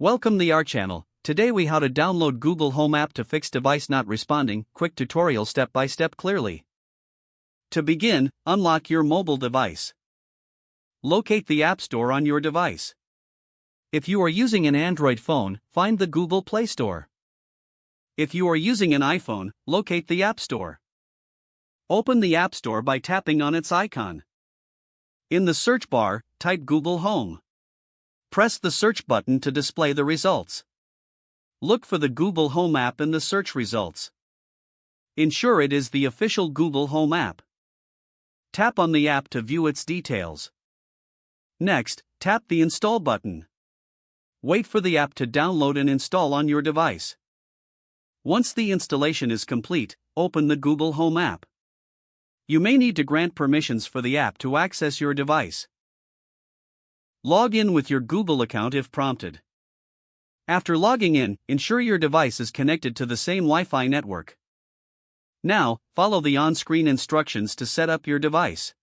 Welcome to our channel. Today we how to download Google Home app to fix device not responding. Quick tutorial step by step clearly. To begin, unlock your mobile device. Locate the App Store on your device. If you are using an Android phone, find the Google Play Store. If you are using an iPhone, locate the App Store. Open the App Store by tapping on its icon. In the search bar, type Google Home. Press the search button to display the results. Look for the Google Home app in the search results. Ensure it is the official Google Home app. Tap on the app to view its details. Next, tap the Install button. Wait for the app to download and install on your device. Once the installation is complete, open the Google Home app. You may need to grant permissions for the app to access your device. Log in with your Google account if prompted. After logging in, ensure your device is connected to the same Wi-Fi network. Now, follow the on-screen instructions to set up your device.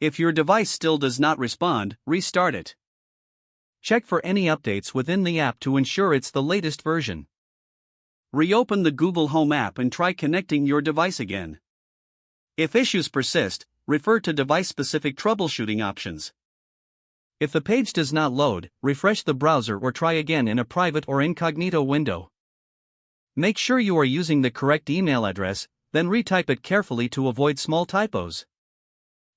If your device still does not respond, restart it. Check for any updates within the app to ensure it's the latest version. Reopen the Google Home app and try connecting your device again. If issues persist, refer to device-specific troubleshooting options. If the page does not load, refresh the browser or try again in a private or incognito window. Make sure you are using the correct email address, then retype it carefully to avoid small typos.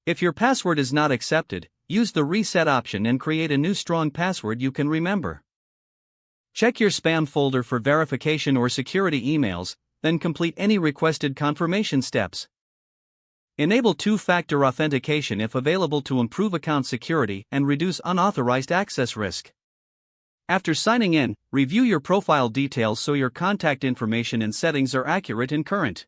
If your password is not accepted, use the reset option and create a new strong password you can remember. Check your spam folder for verification or security emails, then complete any requested confirmation steps. Enable two-factor authentication if available to improve account security and reduce unauthorized access risk. After signing in, review your profile details so your contact information and settings are accurate and current.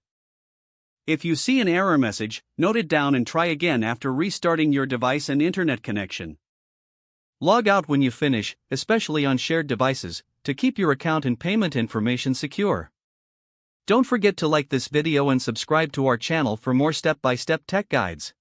If you see an error message, note it down and try again after restarting your device and internet connection. Log out when you finish, especially on shared devices, to keep your account and payment information secure. Don't forget to like this video and subscribe to our channel for more step-by-step tech guides.